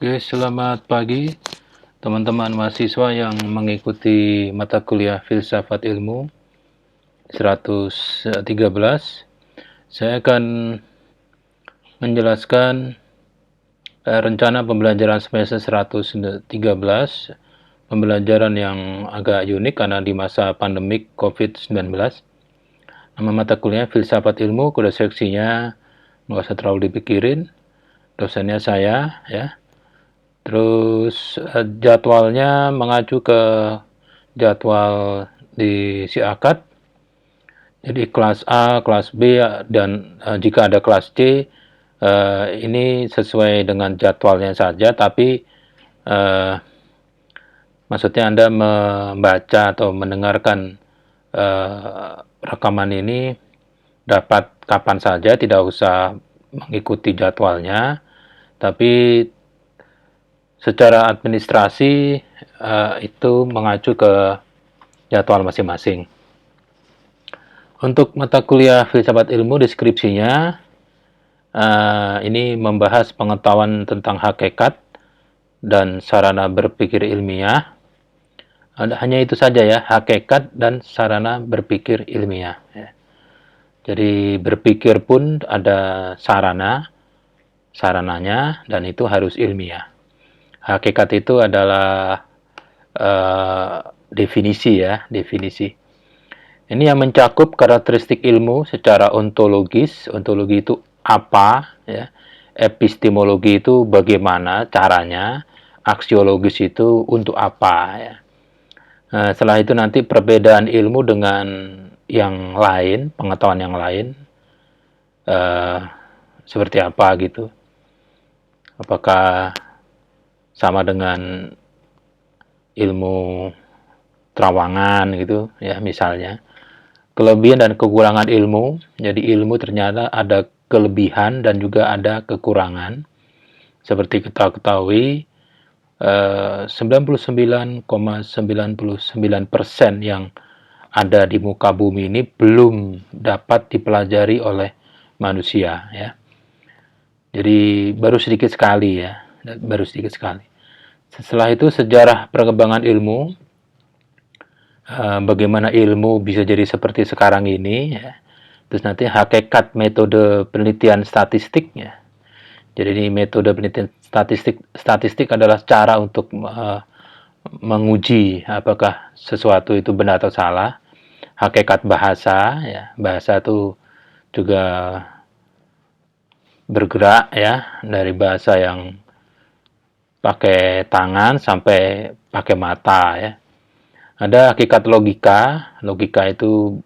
Oke, selamat pagi teman-teman mahasiswa yang mengikuti mata kuliah Filsafat Ilmu 113. Saya akan menjelaskan rencana pembelajaran semester 113, pembelajaran yang agak unik karena di masa pandemik COVID-19. Nama mata kuliah Filsafat Ilmu, kode seksinya nggak usah terlalu dipikirin, dosennya saya ya. Terus jadwalnya mengacu ke jadwal di si akad. Jadi kelas A, kelas B, dan jika ada kelas C, ini sesuai dengan jadwalnya saja, tapi maksudnya Anda membaca atau mendengarkan rekaman ini dapat kapan saja, tidak usah mengikuti jadwalnya, tapi secara administrasi itu mengacu ke jadwal masing-masing. Untuk mata kuliah Filsafat Ilmu, deskripsinya ini membahas pengetahuan tentang hakikat dan sarana berpikir ilmiah. Hanya itu saja ya, hakikat dan sarana berpikir ilmiah. Jadi berpikir pun ada sarananya, dan itu harus ilmiah. Hakikat itu adalah definisi ya, definisi. Ini yang mencakup karakteristik ilmu secara ontologis. Ontologi itu apa ya? Epistemologi itu bagaimana caranya, aksiologis itu untuk apa ya. Nah, setelah itu nanti perbedaan ilmu dengan yang lain, pengetahuan yang lain seperti apa gitu. Apakah sama dengan ilmu terawangan gitu ya misalnya. Kelebihan dan kekurangan ilmu. Jadi ilmu ternyata ada kelebihan dan juga ada kekurangan. Seperti kita ketahui, 99,99% yang ada di muka bumi ini belum dapat dipelajari oleh manusia ya. Jadi baru sedikit sekali ya, baru sedikit sekali. Setelah itu sejarah perkembangan ilmu, bagaimana ilmu bisa jadi seperti sekarang ini ya. Terus nanti hakikat metode penelitian statistiknya. Jadi ini metode penelitian statistik adalah cara untuk menguji apakah sesuatu itu benar atau salah. Hakikat bahasa ya, bahasa itu juga bergerak ya, dari bahasa yang pakai tangan sampai pakai mata ya. Ada hakikat logika. Logika itu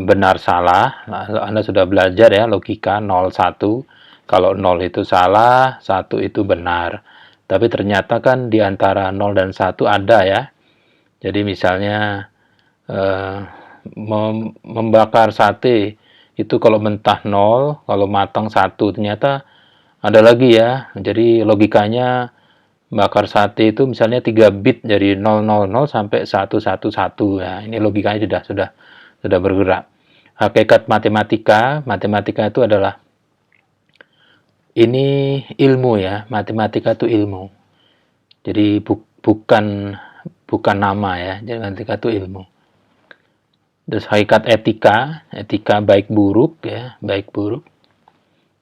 benar salah. Anda sudah belajar ya, logika 0 1. Kalau 0 itu salah, 1 itu benar. Tapi ternyata kan di antara 0 dan 1 ada ya. Jadi misalnya membakar sate itu kalau mentah 0, kalau matang 1. Ternyata ada lagi ya. Jadi logikanya bakar sate itu misalnya 3 bit dari 000 sampai 111 ya. Ini logikanya sudah bergerak. Hakikat matematika itu adalah ini ilmu ya. Matematika itu ilmu. Jadi bukan nama ya. Jadi matematika itu ilmu. Terus hakikat etika baik buruk ya, baik buruk.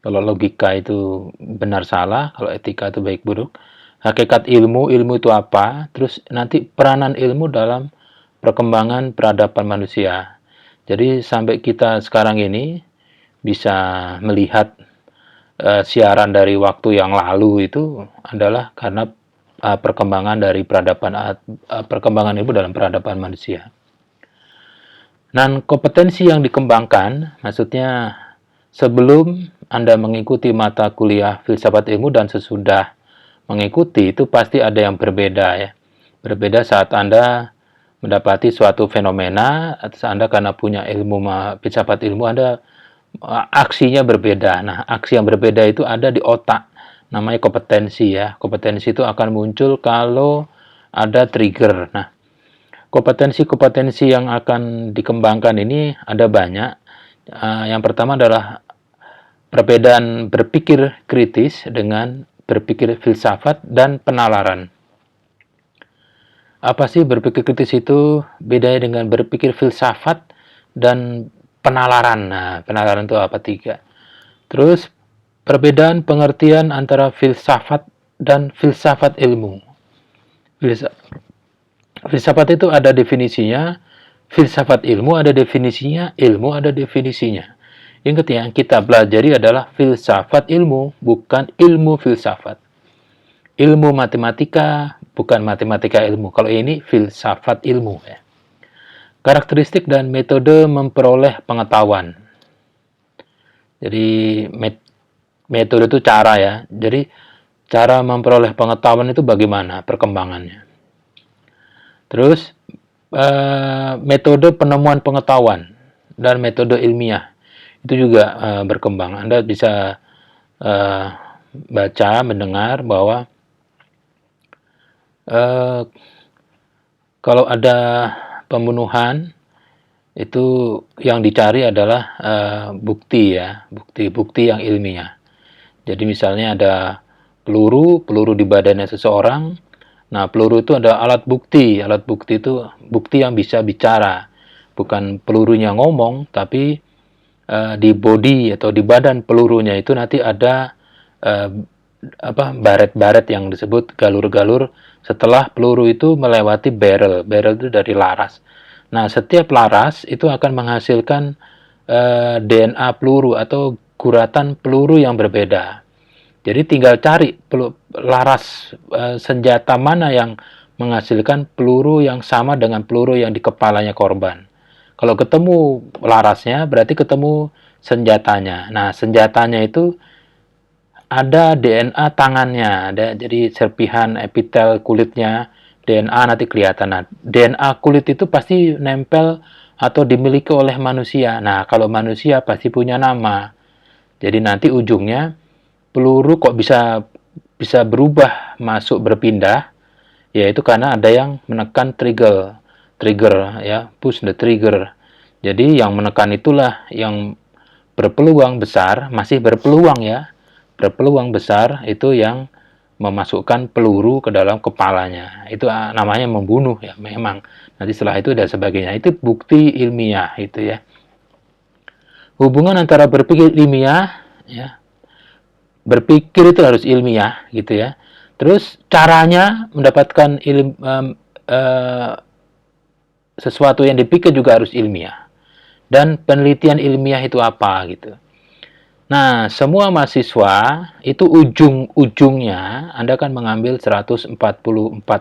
Kalau logika itu benar salah, kalau etika itu baik buruk. Hakikat ilmu itu apa? Terus nanti peranan ilmu dalam perkembangan peradaban manusia. Jadi sampai kita sekarang ini bisa melihat siaran dari waktu yang lalu itu adalah karena perkembangan dari perkembangan ilmu dalam peradaban manusia. Dan kompetensi yang dikembangkan, maksudnya sebelum Anda mengikuti mata kuliah Filsafat Ilmu dan sesudah mengikuti itu pasti ada yang berbeda ya. Berbeda saat Anda mendapati suatu fenomena, atau Anda karena punya ilmu Filsafat Ilmu, Anda aksinya berbeda. Nah, aksi yang berbeda itu ada di otak. Namanya kompetensi ya. Kompetensi itu akan muncul kalau ada trigger. Nah, kompetensi-kompetensi yang akan dikembangkan ini ada banyak. Yang pertama adalah perbedaan berpikir kritis dengan berpikir filsafat dan penalaran. Apa sih berpikir kritis itu? Bedanya dengan berpikir filsafat dan penalaran. Nah, penalaran itu apa? 3. Terus, perbedaan pengertian antara filsafat dan filsafat ilmu. Filsafat itu ada definisinya, filsafat ilmu ada definisinya, ilmu ada definisinya. Yang kita pelajari adalah filsafat ilmu, bukan ilmu filsafat. Ilmu matematika, bukan matematika ilmu. Kalau ini filsafat ilmu. Ya. Karakteristik dan metode memperoleh pengetahuan. Jadi metode itu cara ya. Jadi cara memperoleh pengetahuan itu bagaimana perkembangannya. Terus metode penemuan pengetahuan dan metode ilmiah itu juga berkembang. Anda bisa baca, mendengar bahwa kalau ada pembunuhan itu yang dicari adalah bukti ya, bukti yang ilmiah. Jadi misalnya ada peluru di badannya seseorang. Nah, peluru itu ada alat bukti. Alat bukti itu bukti yang bisa bicara. Bukan pelurunya ngomong, tapi di body atau di badan pelurunya itu nanti ada baret-baret yang disebut galur-galur setelah peluru itu melewati barrel. Barrel itu dari laras. Nah, setiap laras itu akan menghasilkan DNA peluru atau guratan peluru yang berbeda. Jadi tinggal cari laras senjata mana yang menghasilkan peluru yang sama dengan peluru yang di kepalanya korban. Kalau ketemu larasnya, berarti ketemu senjatanya. Nah, senjatanya itu ada DNA tangannya, jadi serpihan epitel kulitnya, DNA nanti kelihatan. Nah, DNA kulit itu pasti nempel atau dimiliki oleh manusia. Nah, kalau manusia pasti punya nama. Jadi nanti ujungnya peluru kok bisa berubah, masuk, berpindah, yaitu karena ada yang menekan trigger ya, push the trigger. Jadi yang menekan itulah yang berpeluang besar, masih berpeluang ya, berpeluang besar itu yang memasukkan peluru ke dalam kepalanya. Itu namanya membunuh ya, memang. Nanti setelah itu dan sebagainya. Itu bukti ilmiah itu ya. Hubungan antara berpikir ilmiah ya, berpikir itu harus ilmiah gitu ya. Terus caranya mendapatkan sesuatu yang dipikir juga harus ilmiah. Dan penelitian ilmiah itu apa gitu. Nah, semua mahasiswa itu ujung-ujungnya Anda kan mengambil 144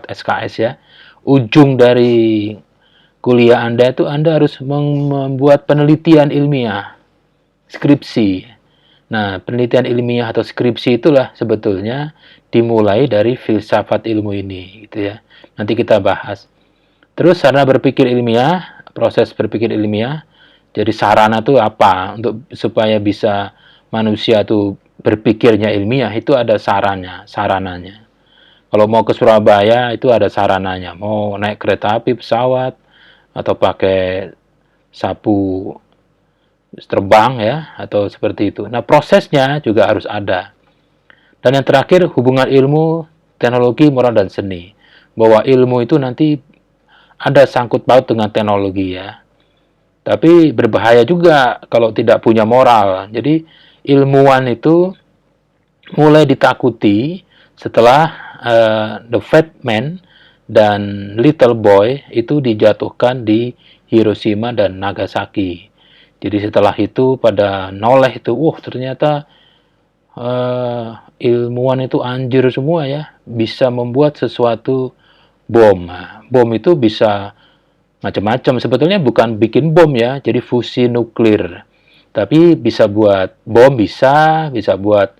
SKS ya. Ujung dari kuliah Anda itu Anda harus membuat penelitian ilmiah, skripsi. Nah, penelitian ilmiah atau skripsi itulah sebetulnya dimulai dari filsafat ilmu ini gitu ya. Nanti kita bahas. Terus sarana berpikir ilmiah, proses berpikir ilmiah. Jadi sarana itu apa untuk supaya bisa manusia tuh berpikirnya ilmiah, itu ada sarananya. Kalau mau ke Surabaya itu ada sarananya, mau naik kereta api, pesawat, atau pakai sapu terbang ya, atau seperti itu. Nah, prosesnya juga harus ada. Dan yang terakhir, hubungan ilmu, teknologi, moral, dan seni. Bahwa ilmu itu nanti ada sangkut paut dengan teknologi ya. Tapi berbahaya juga kalau tidak punya moral. Jadi ilmuwan itu mulai ditakuti setelah The Fat Man dan Little Boy itu dijatuhkan di Hiroshima dan Nagasaki. Jadi setelah itu pada noleh itu, ternyata ilmuwan itu anjir semua ya, bisa membuat sesuatu bom. Nah, bom itu bisa macam-macam. Sebetulnya bukan bikin bom ya, jadi fusi nuklir. Tapi bisa buat bom, bisa buat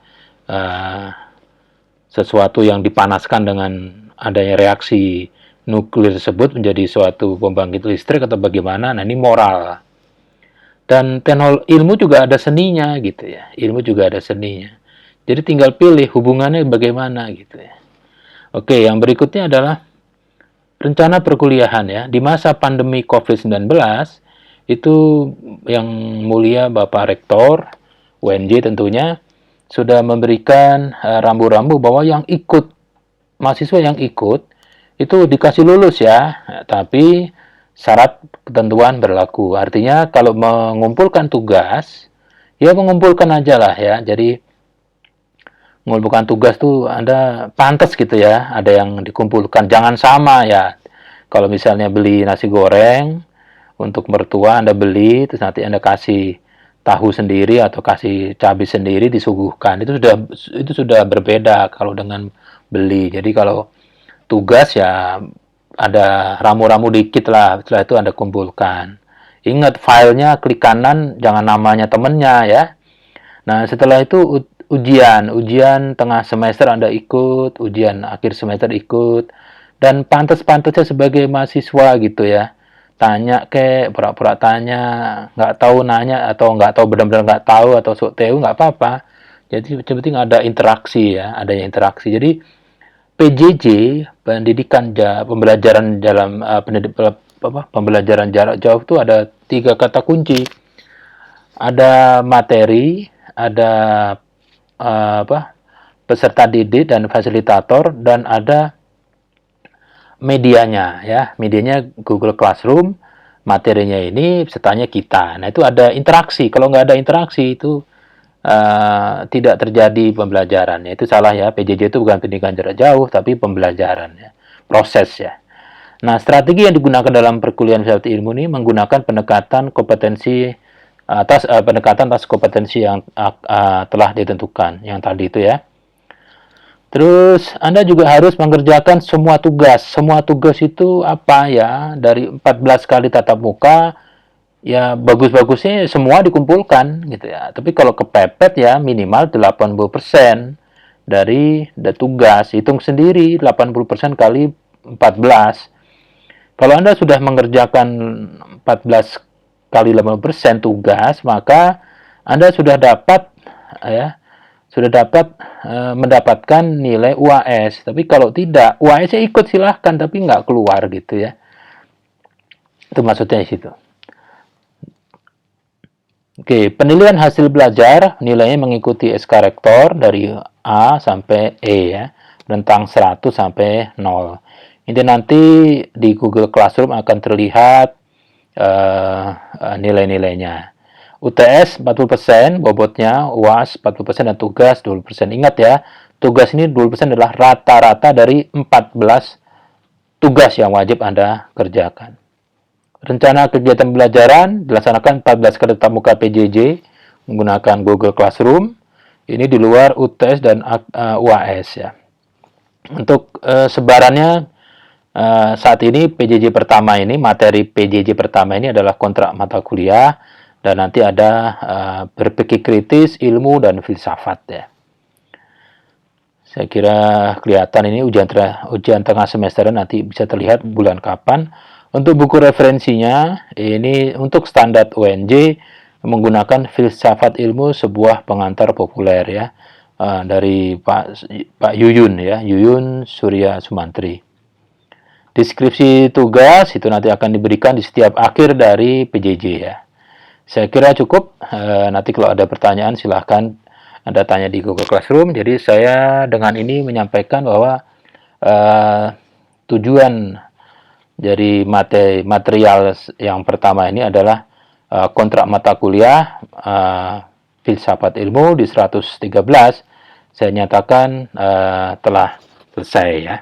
sesuatu yang dipanaskan dengan adanya reaksi nuklir tersebut menjadi suatu pembangkit listrik atau bagaimana. Nah, ini moral. Dan ilmu juga ada seninya gitu ya. Ilmu juga ada seninya. Jadi tinggal pilih hubungannya bagaimana gitu ya. Oke, yang berikutnya adalah rencana perkuliahan ya. Di masa pandemi COVID-19 itu yang mulia Bapak Rektor UNJ tentunya sudah memberikan rambu-rambu bahwa yang ikut, mahasiswa yang ikut itu dikasih lulus ya, tapi syarat ketentuan berlaku. Artinya kalau mengumpulkan tugas, ya mengumpulkan aja lah ya. Jadi mengumpulkan tugas tuh Anda pantas gitu ya, ada yang dikumpulkan. Jangan sama ya. Kalau misalnya beli nasi goreng untuk mertua, Anda beli, terus nanti Anda kasih tahu sendiri atau kasih cabai sendiri disuguhkan. Itu sudah berbeda kalau dengan beli. Jadi kalau tugas ya ada ramu-ramu dikit lah, setelah itu Anda kumpulkan. Ingat filenya klik kanan, jangan namanya temennya ya. Nah setelah itu ujian tengah semester Anda ikut, ujian akhir semester ikut, dan pantas-pantasnya sebagai mahasiswa gitu ya. Tanya pura-pura tanya, nggak tahu nanya atau nggak tahu benar-benar nggak tahu atau sok tahu nggak apa-apa. Jadi yang penting ada interaksi ya, adanya interaksi. Jadi PJJ, pembelajaran dalam pembelajaran jarak jauh itu ada 3 kata kunci. Ada materi, ada peserta didik dan fasilitator, dan ada medianya ya. Medianya Google Classroom, materinya ini pesertanya kita. Nah, itu ada interaksi. Kalau nggak ada interaksi itu tidak terjadi pembelajaran. Itu salah ya. PJJ itu bukan pendidikan jarak jauh, tapi pembelajaran ya. Proses ya. Nah, strategi yang digunakan dalam perkuliahan filsafat ilmu ini menggunakan pendekatan atas kompetensi yang telah ditentukan yang tadi itu ya. Terus Anda juga harus mengerjakan semua tugas. Semua tugas itu apa ya? Dari 14 kali tatap muka, ya bagus-bagusnya semua dikumpulkan gitu ya. Tapi kalau kepepet ya minimal 80% dari tugas. Hitung sendiri 80% kali 14. Kalau Anda sudah mengerjakan 14 kali 80% tugas, maka Anda sudah dapat mendapatkan nilai UAS. Tapi kalau tidak, UAS-nya ikut silahkan, tapi nggak keluar gitu ya. Itu maksudnya di situ. Oke, penilaian hasil belajar nilainya mengikuti SK Rektor dari A sampai E ya, rentang 100 sampai 0. Ini nanti di Google Classroom akan terlihat nilai-nilainya. UTS 40%, bobotnya, UAS 40%, dan tugas 20%. Ingat ya, tugas ini 20% adalah rata-rata dari 14 tugas yang wajib Anda kerjakan. Rencana kegiatan pembelajaran dilaksanakan 14 kali tatap muka PJJ menggunakan Google Classroom. Ini di luar UTS dan UAS ya. Untuk sebarannya saat ini PJJ pertama ini, materi PJJ pertama ini adalah kontrak mata kuliah, dan nanti ada berpikir kritis, ilmu, dan filsafat ya. Saya kira kelihatan ini ujian tengah semester nanti bisa terlihat bulan kapan. Untuk buku referensinya, ini untuk standar UNJ menggunakan Filsafat Ilmu Sebuah Pengantar Populer ya, dari Pak Yuyun ya, Yuyun Surya Sumantri. Deskripsi tugas itu nanti akan diberikan di setiap akhir dari PJJ ya. Saya kira cukup. Nanti kalau ada pertanyaan silahkan Anda tanya di Google Classroom. Jadi saya dengan ini menyampaikan bahwa tujuan dari material yang pertama ini adalah kontrak mata kuliah Filsafat Ilmu di 113. Saya nyatakan telah selesai ya.